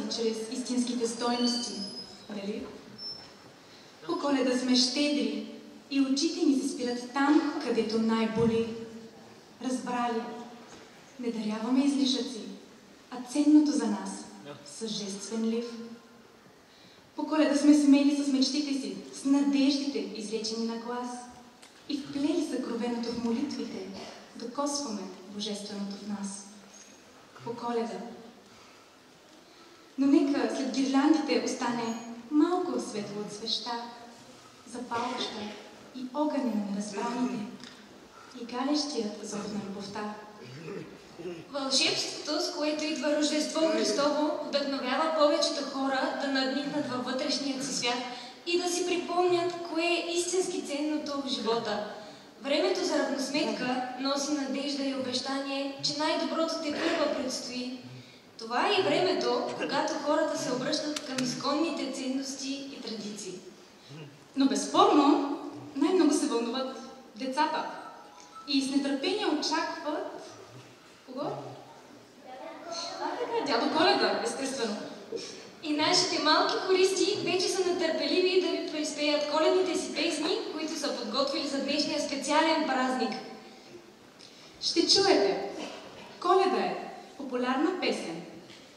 чрез истинските стойности, нали? По Коледа сме щедри и очите ни се спират там, където най-боли. Разбрали, не даряваме излишъци, а ценното за нас – съжествен лив. По Коледа сме смели с мечтите си, с надеждите, изречени на глас, и вплели съкровеното в молитвите, докосваме божественото в нас. По Коледа. Но нека след гирляндите остане малко светло от свеща, запалваща и огъня на неразбраните, и галещият зов на любовта. Вълшебството, с което идва Рождество Христово, вдъхновява повечето хора да надникнат във вътрешният си свят и да си припомнят кое е истински ценното в живота. Времето за равносметка носи надежда и обещание, че най-доброто тепърва предстои. Това е и времето, когато хората се обръщат към изконните ценности и традиции. Но безспорно най-много се вълнуват децата и с нетърпение очакват... Кого? Така, дядо Коледа, естествено. И нашите малки хористи вече са нетърпеливи да ви преизпеят коледните си песни, които са подготвили за днешния специален празник. Ще чуете. Коледа е популярна песен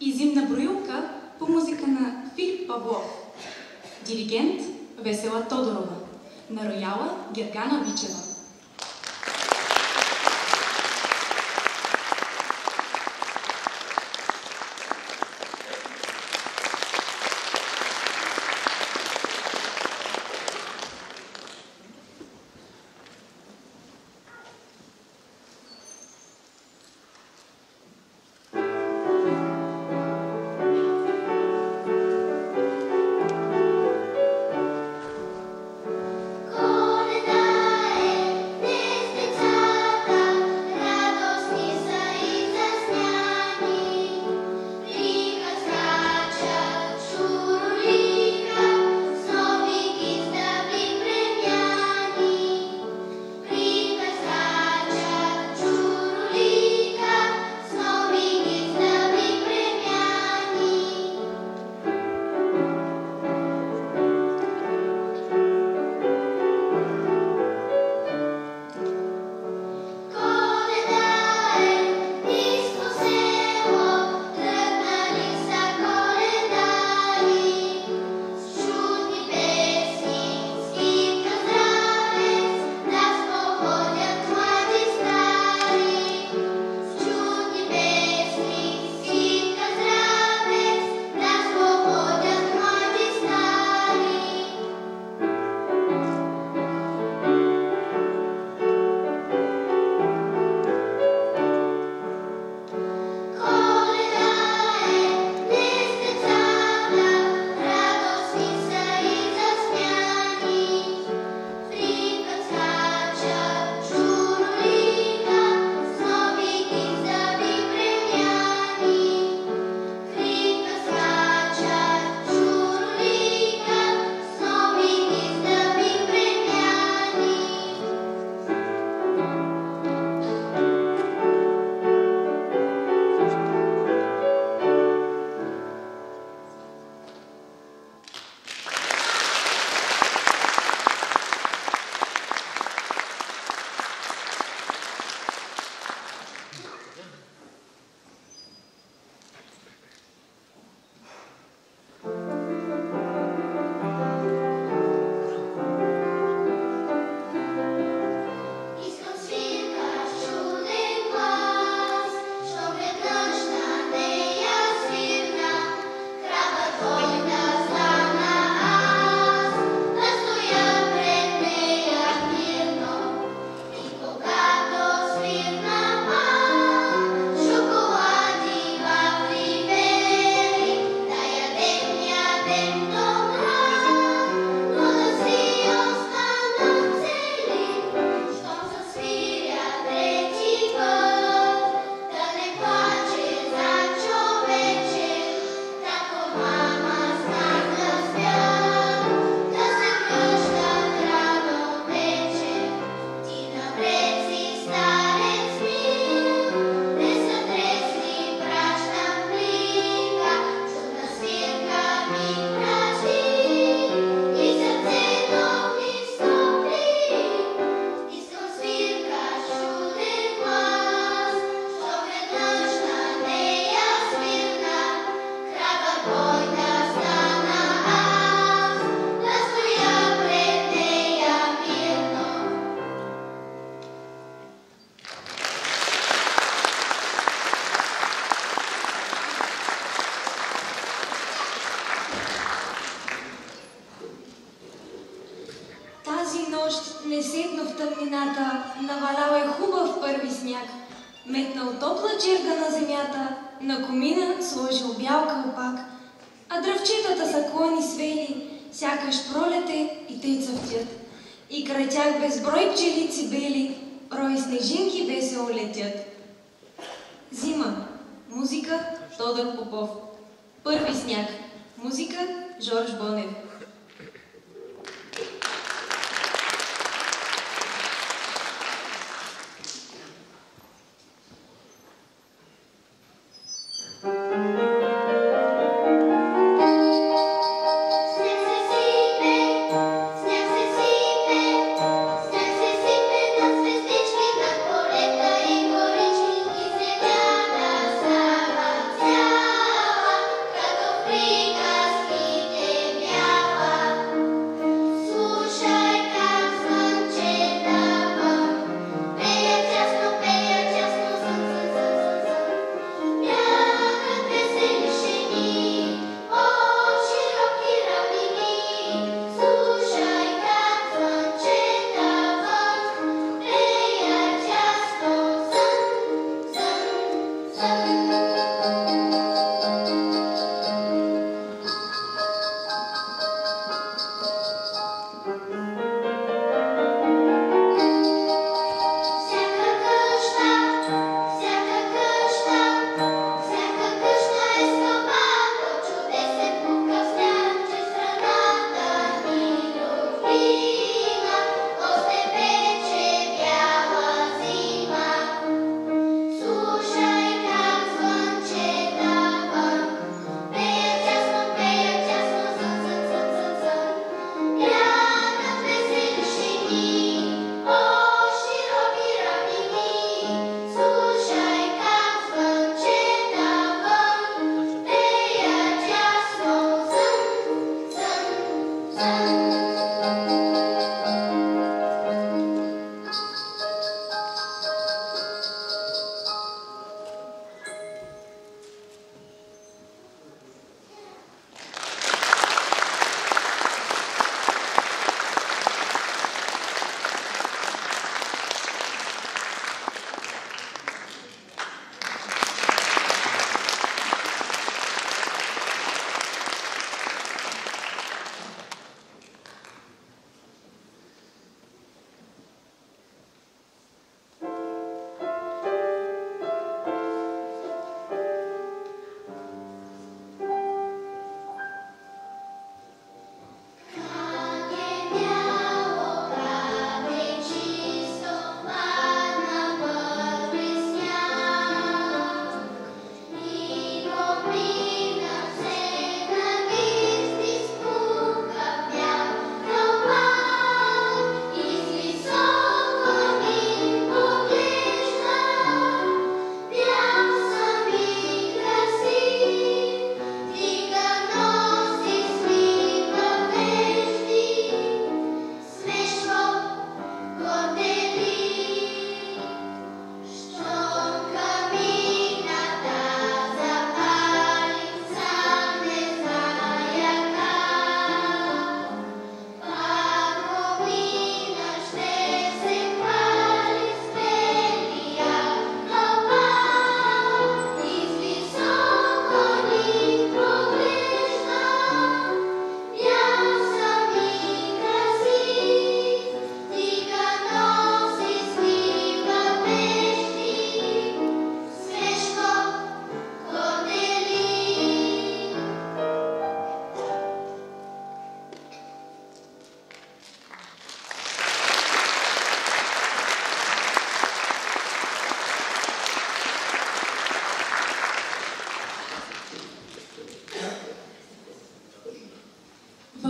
и зимна броилка по музика на Филип Павлов. Диригент Весела Тодорова. На рояла Гергана Вичева. Коледа нощ не седна в тъмнината, навалял е хубав първи сняг, метнал топла черга на земята, на комина сложил бял кълпак, а дръвчетата са клони свели, сякаш пролете и те цъфтят, и край тях безброй пчелици бели, рой снежинки весело летят. Зима. Музика Тодор Попов. Първи сняг. Музика Жорж Бонев.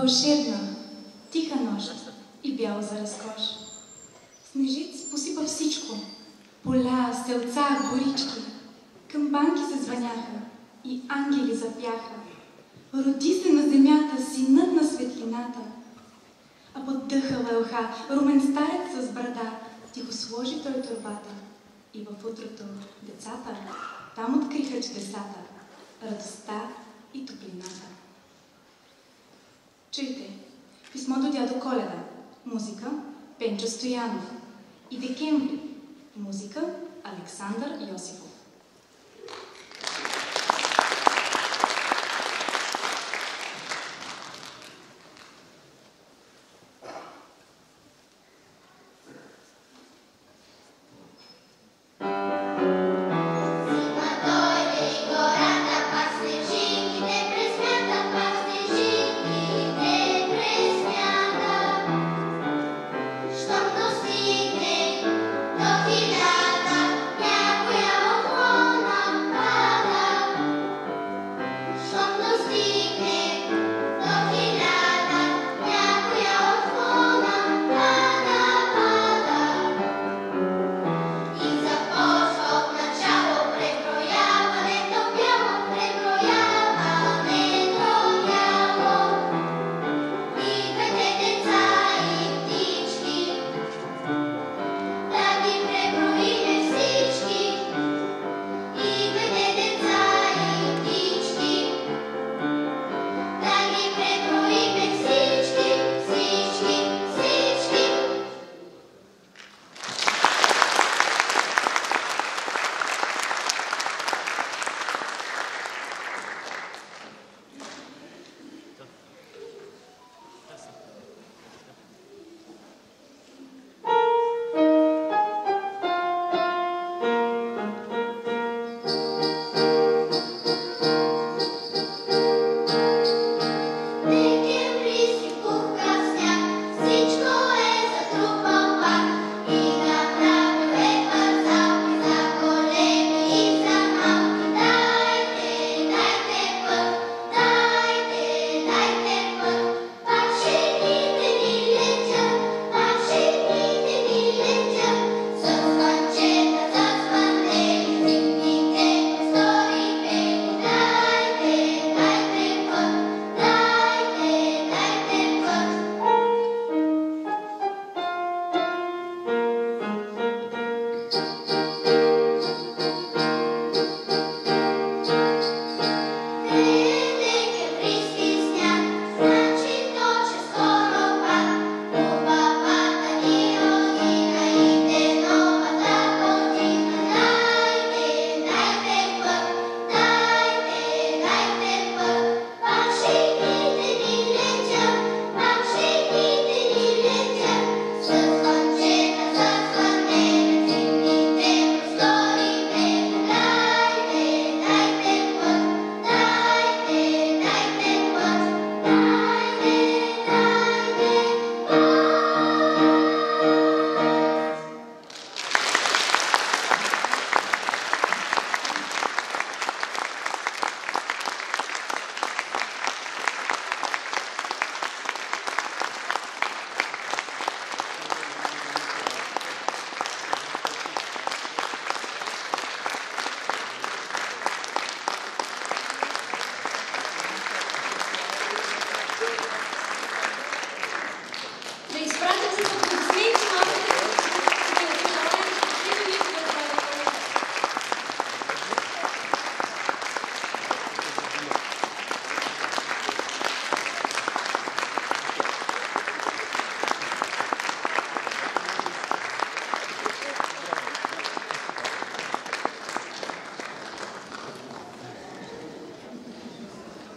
Вълшебна, тиха нощ и бяло за разкош. Снежиц посипа всичко. Поля, селца, горички. Камбанки се звъняха и ангели запяха. Роди се на земята синът на светлината. А под дъха лълха румен старец с брада. Тихо сложи той торбата. И в утрото децата там откриха чудесата, радостта и топлината. Чуйте, писмо до дядо Коледа. Музика Пенчо Стоянов и Декември. Музика Александър Йосифов.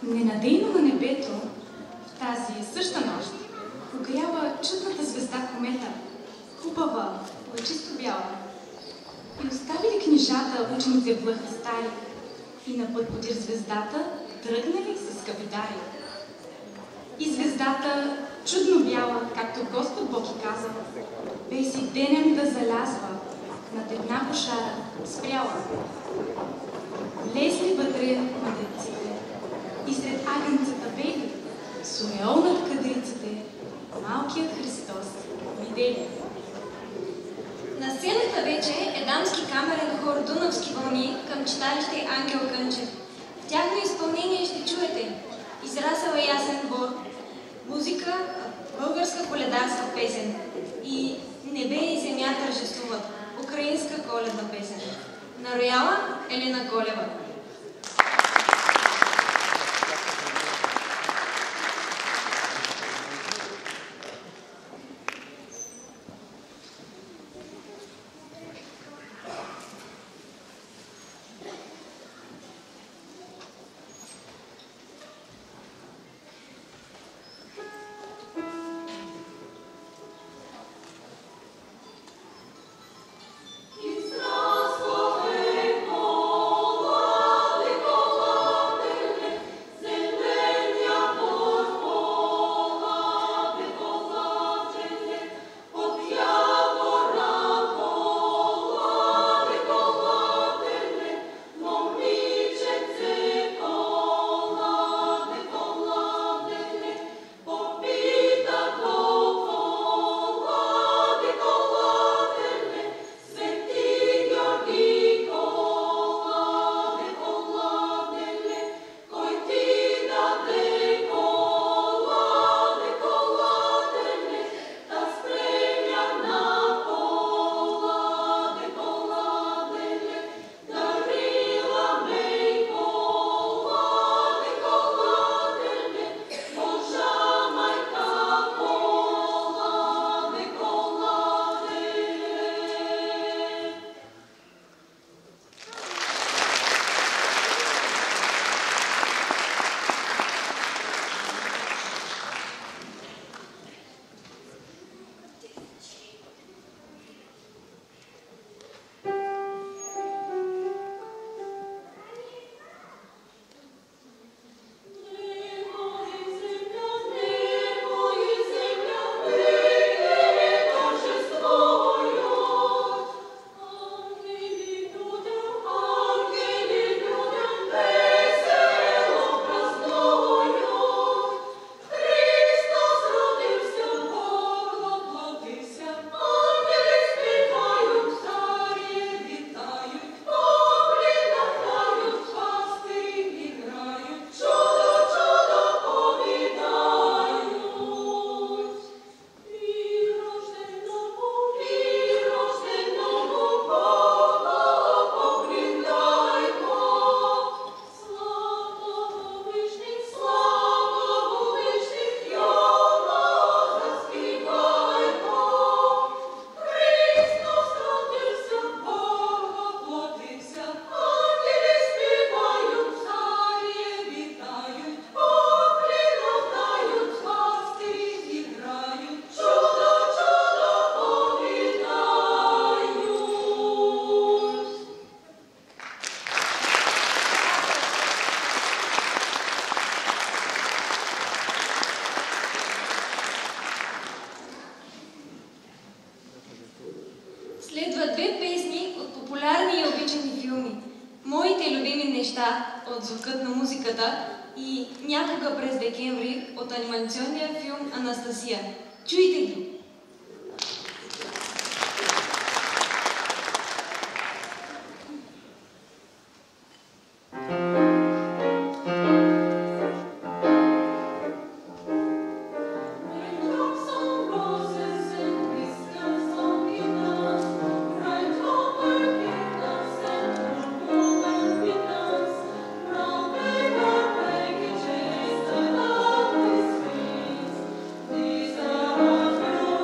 Ненадейно на небето, в тази съща нощ, огрява чудната звезда комета, хубава, лъчисто бяла. И оставили книжата учените в блъхи стари, и на път подир звездата тръгнали с капидари. И звездата, чудно бяла, както Господ Бог и казал, бе си денем да залязва над една кошара спряла. Влезли вътре мъдреците и сред агънцата бели, с ореол над кадриците, малкият Христос видели. На сцената вече е дамски камерен хор Дунавски вълни към читалище Ангел Кънчев. В тяхно изпълнение ще чуете Израсъл е ясен бор, музика, българска коледарска песен и Небе и земя тържествуват, украинска коледна песен. На рояла Елена Колева. от звукът на музиката и някога през декември от анимационния филм Анастасия. Чуйте ги! These are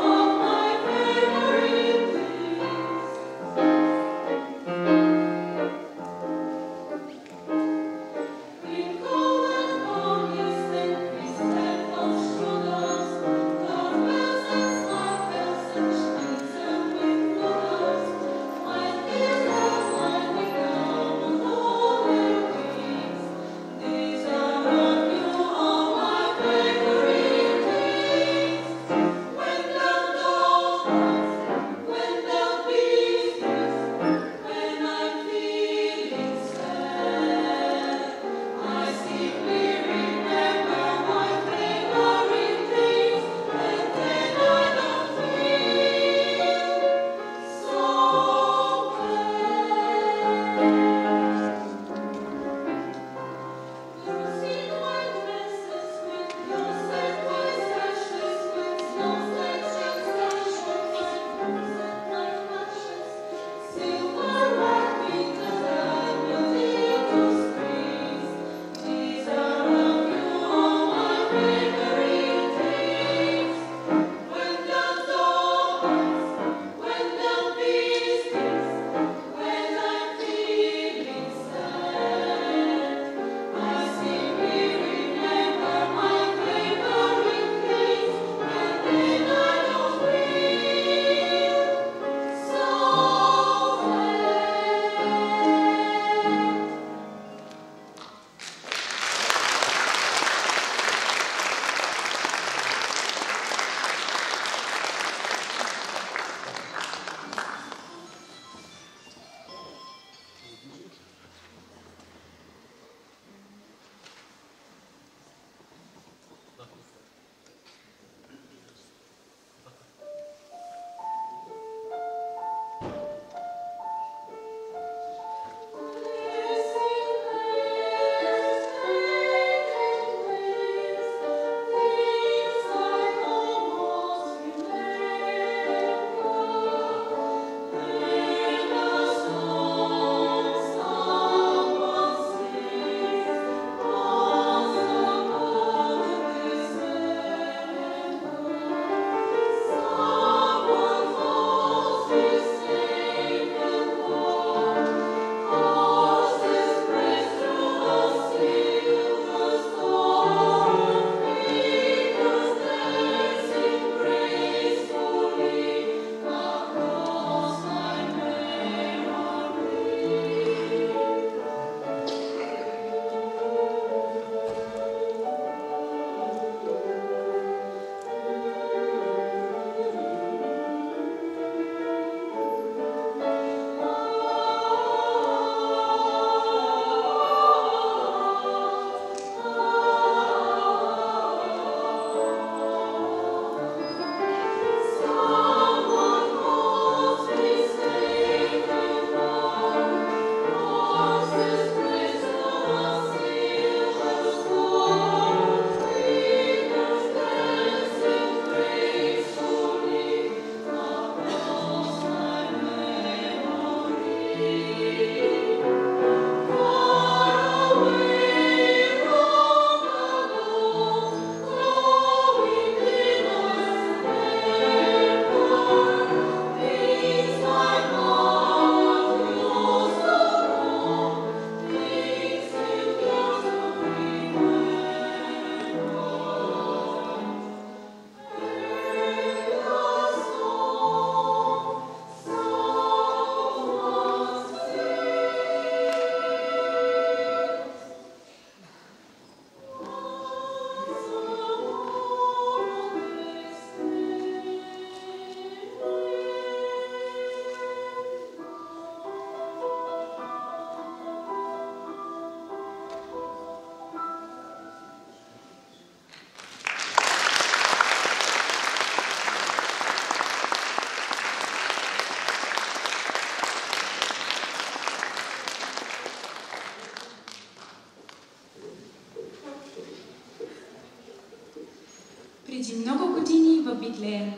преди много години в Битлеем.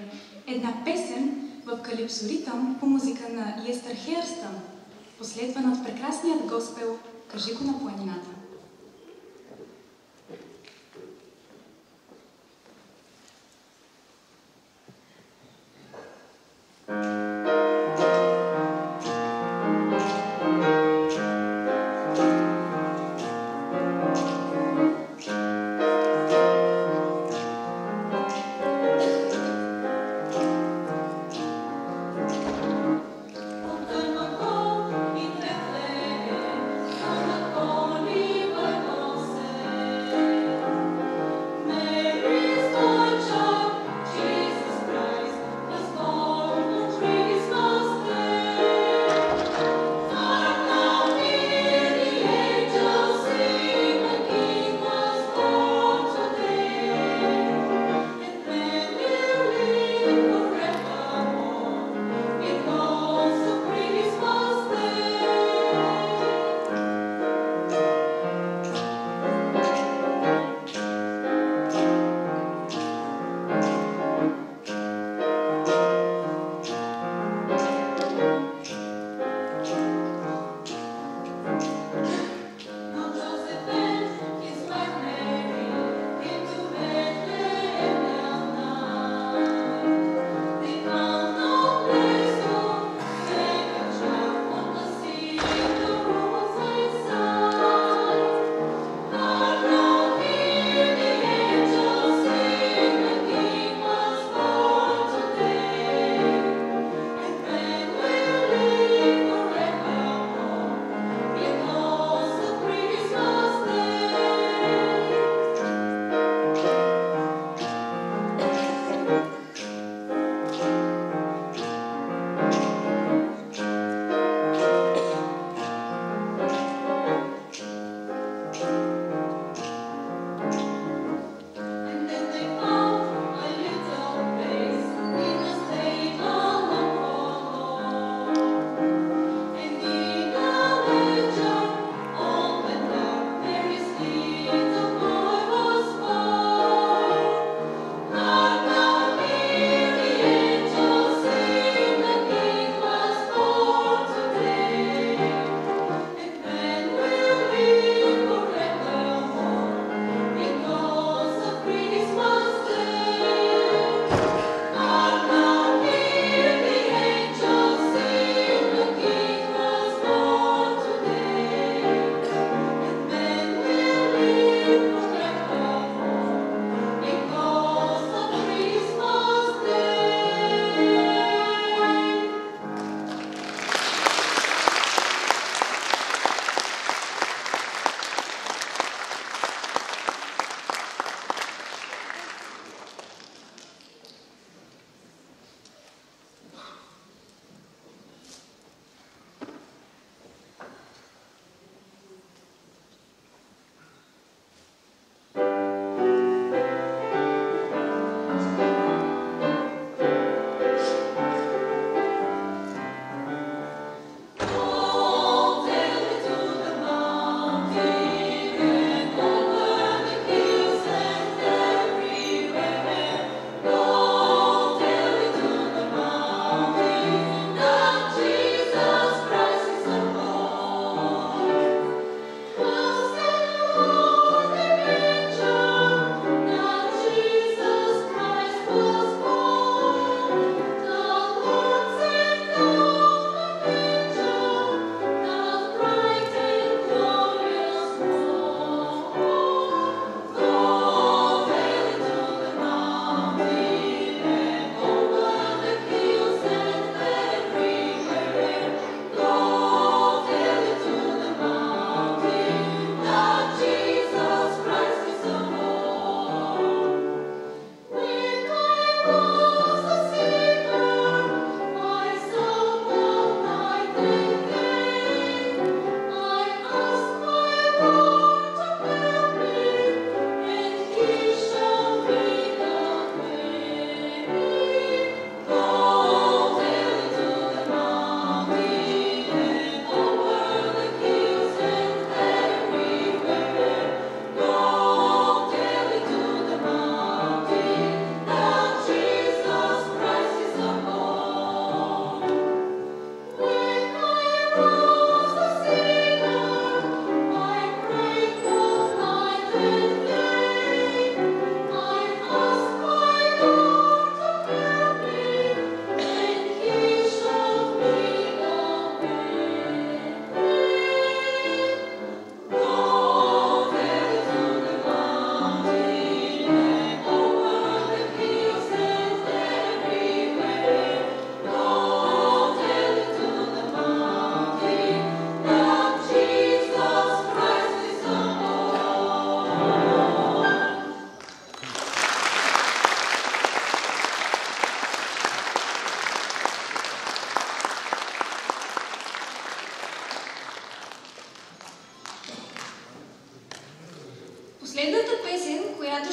Една песен в калипсоритъм по музика на Естер Хейърстън, последвана от прекрасният госпел "Кажи го на планината". Only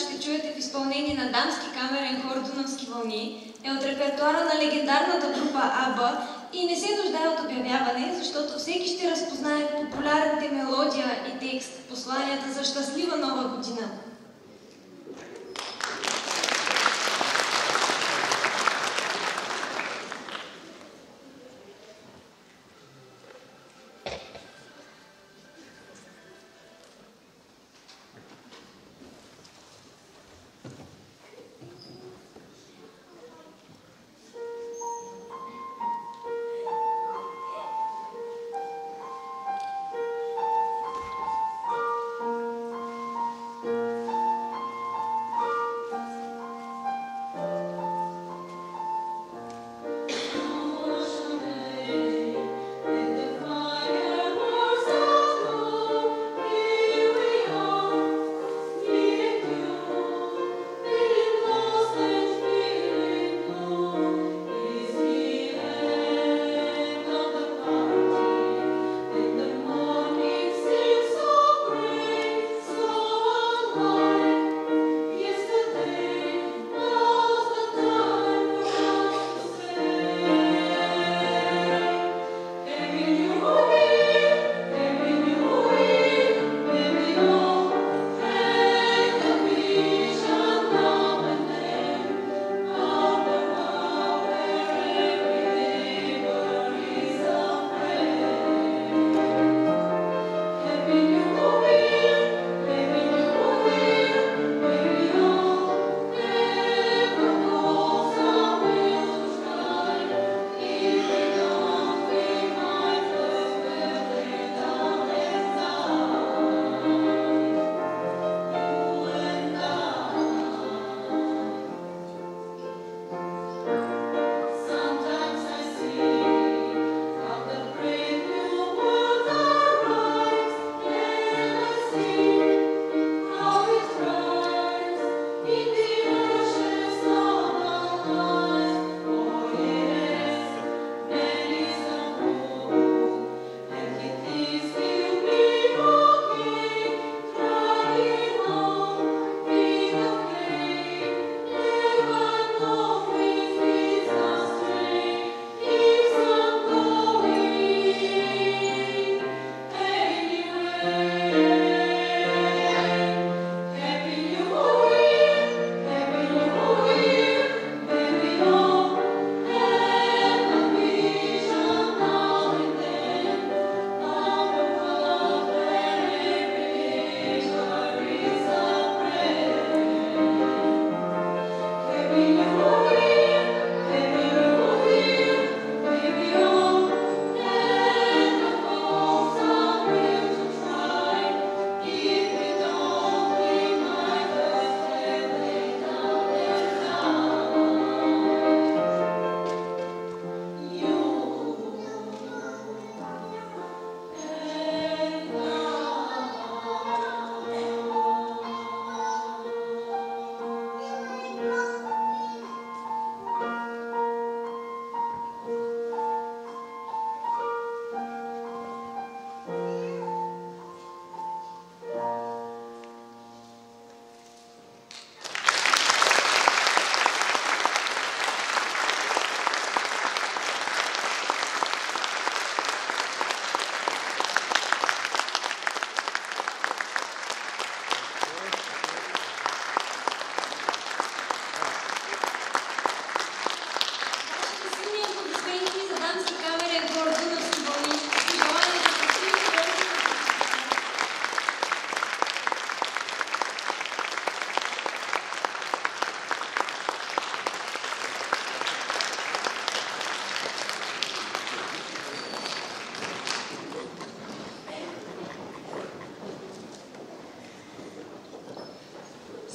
ще чуете в изпълнение на дамски камерен хор Дунавски вълни, е от репертуара на легендарната група АББА и не се нуждае от обявяване, защото всеки ще разпознае популярните мелодия и текст, посланията за щастлива нова година.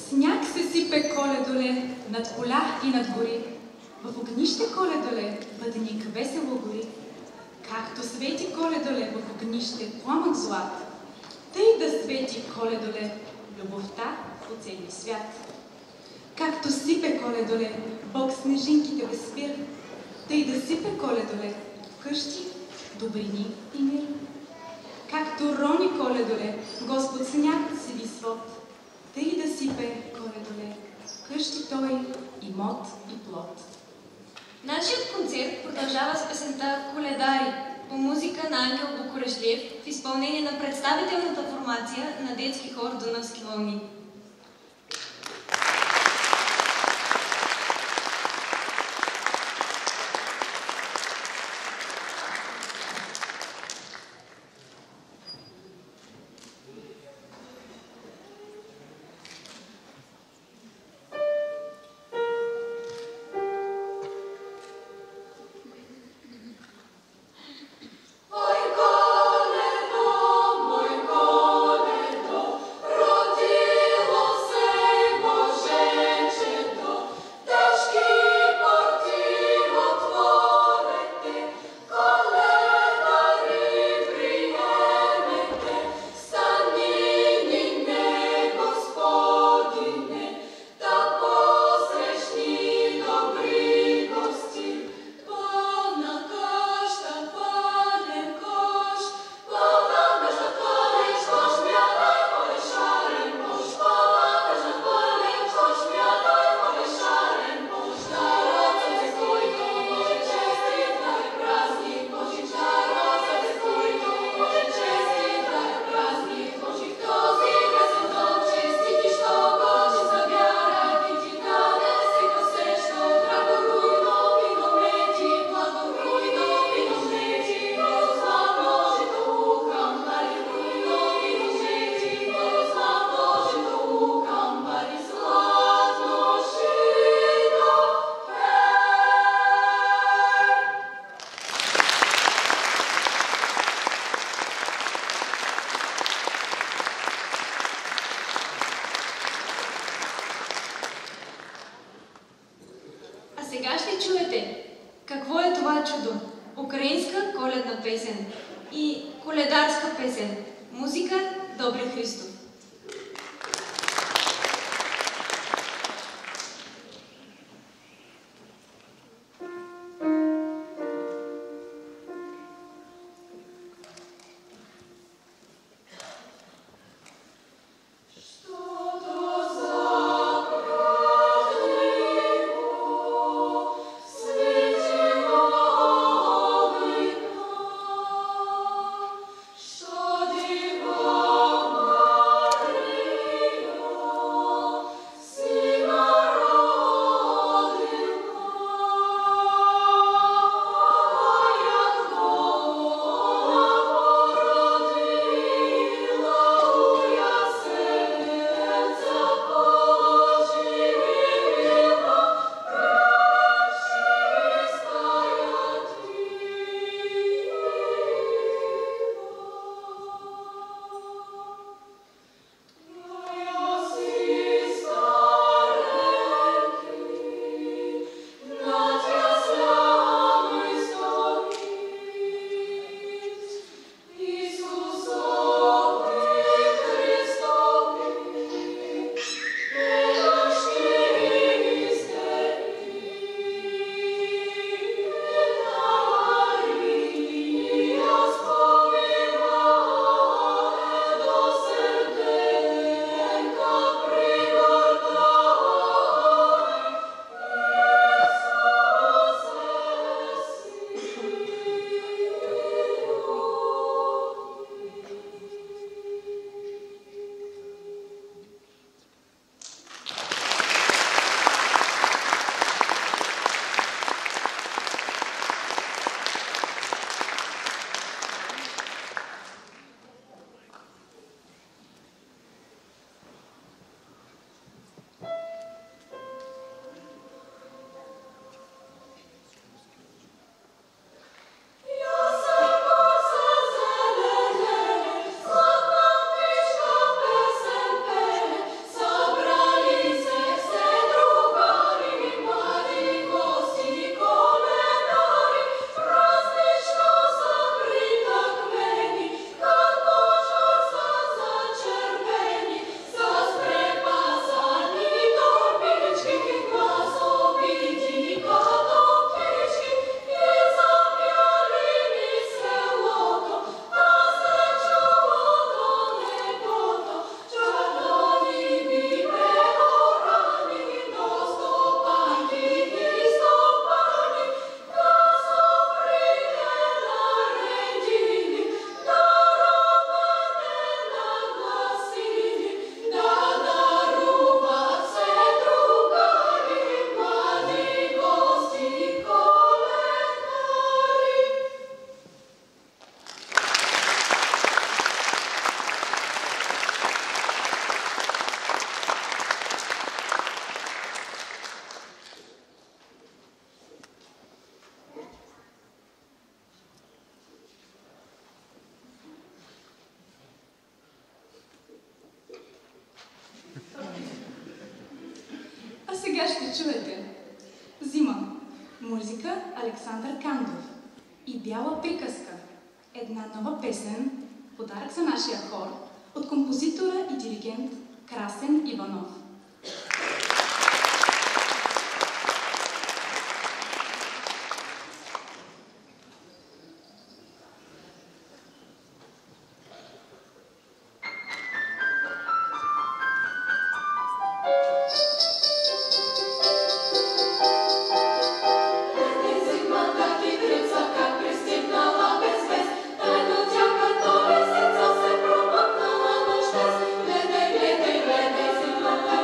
Сняг се сипе коледоле над поля и над гори. В огнище коледоле бъденик весело гори. Както свети коледоле в огнище пламък злат, тъй да свети коледоле любовта по целия свят. Както сипе коледоле Бог снежинките без спир, тъй да сипе коледоле в къщи добрини и мир. Както рони коледоле Господ сняг сиви свод, тъй да сипе коледоле същи той и мод и плод. Нашият концерт продължава с песента "Коледари" по музика на Ангел Букурешлиев в изпълнение на представителната формация на детски хор "Дунавски вълни". Сега ще чуете "Какво е това чудо?" украинска коледна песен и коледарска песен. Музика Добре Христов. Что сега ще чуете Зима, музика Александър Кандов и Бяла приказка, една нова песен, подарък за нашия хор от композитора и диригент Красен Иванов. Гледай, гледай, гледай, зима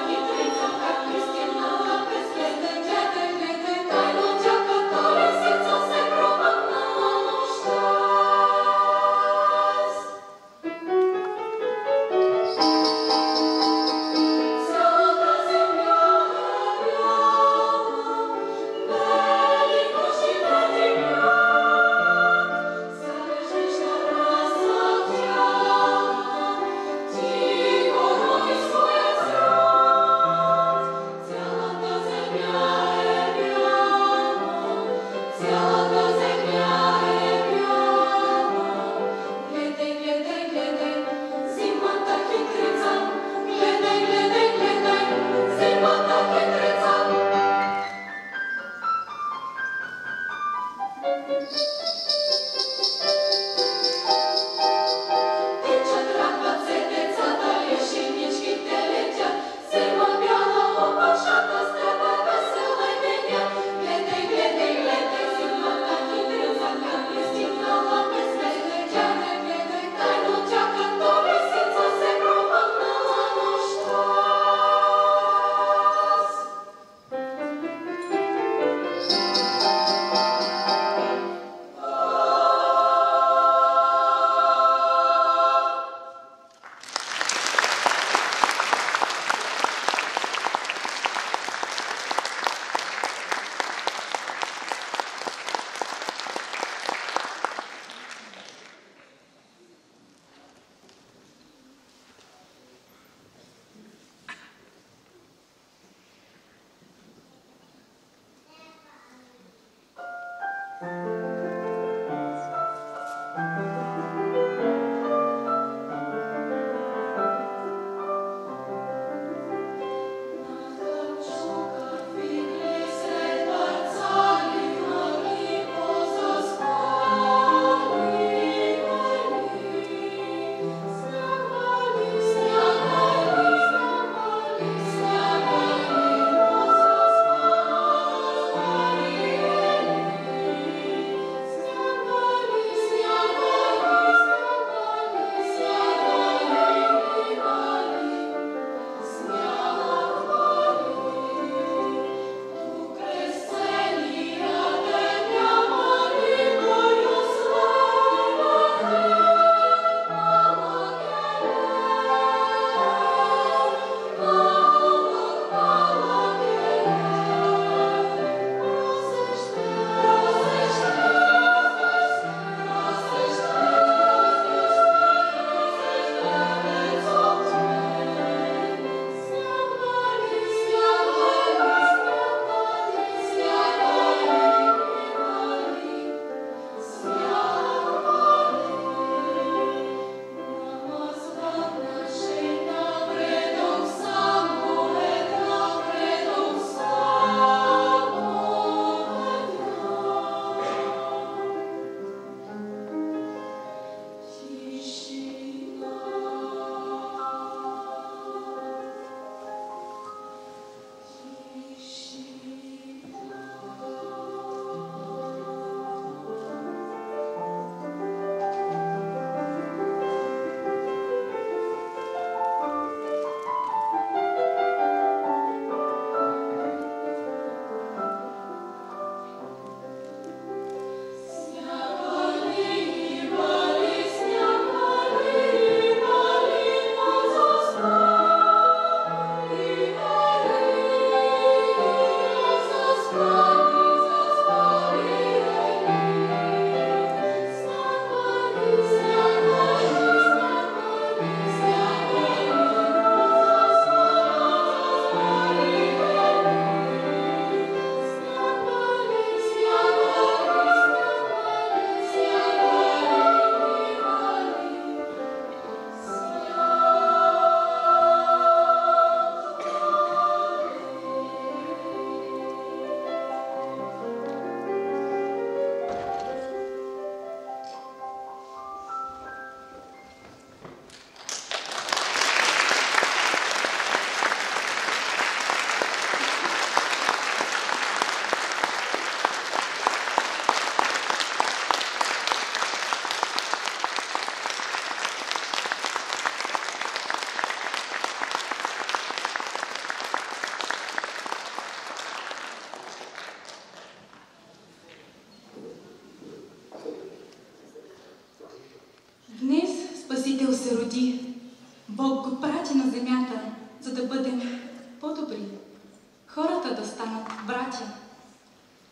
хората да станат братя.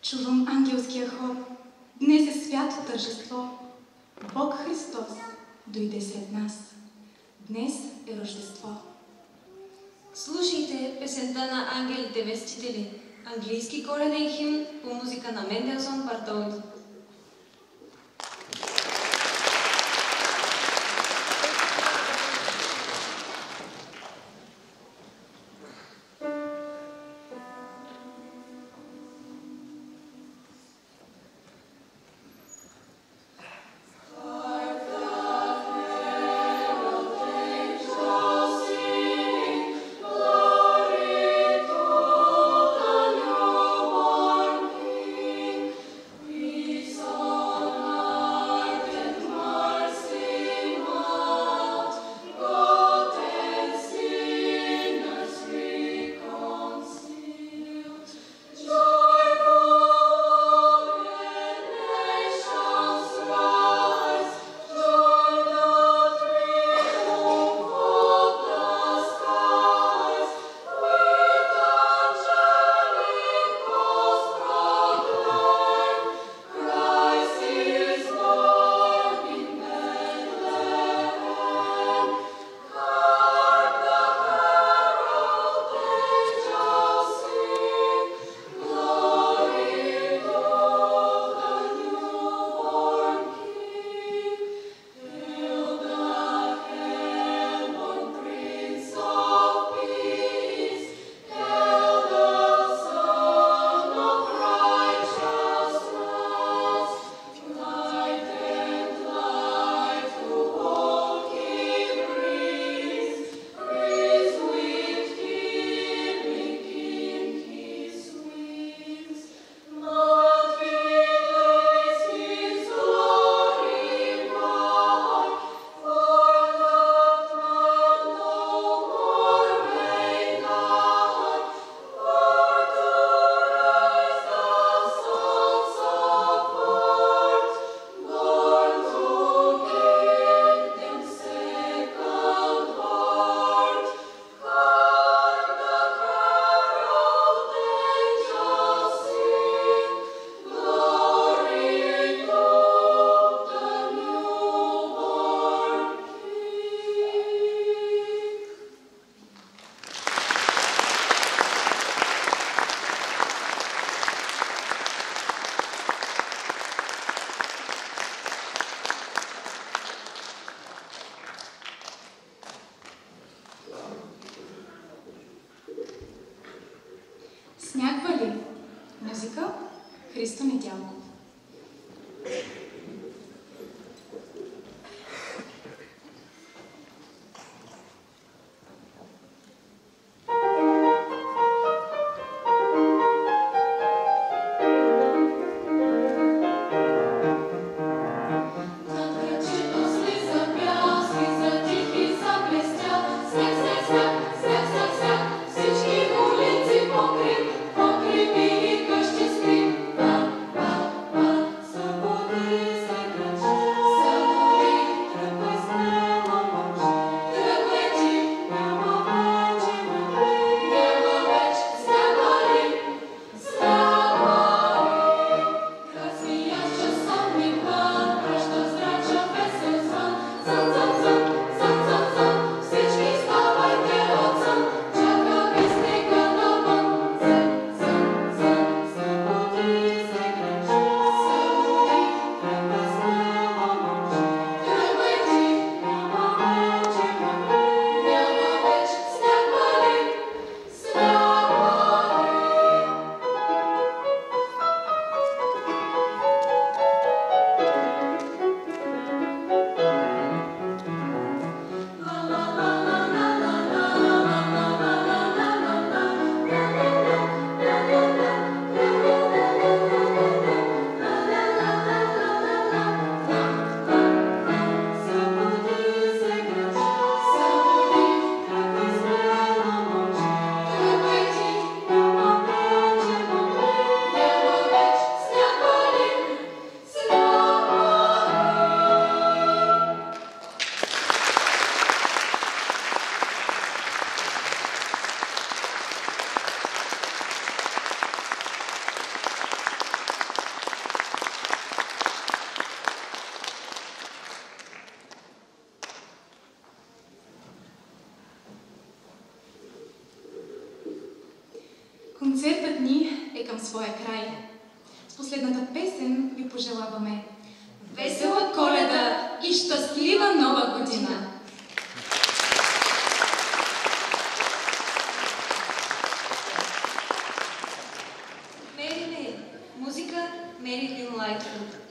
Чувам ангелския хор. Днес е свято тържество. Бог Христос дойде сред нас. Днес е Рождество. Слушайте песента на ангелите вестители, английски коледен химн по музика на Менделсон Бартолди. Сняг вали. Музика Христо Недялков. Всички улици покри, покри и къщи скри. Концертът ни е към своя край. С последната песен ви пожелаваме весела Коледа и щастлива Нова година! Музика Мерилин Лайтфуд.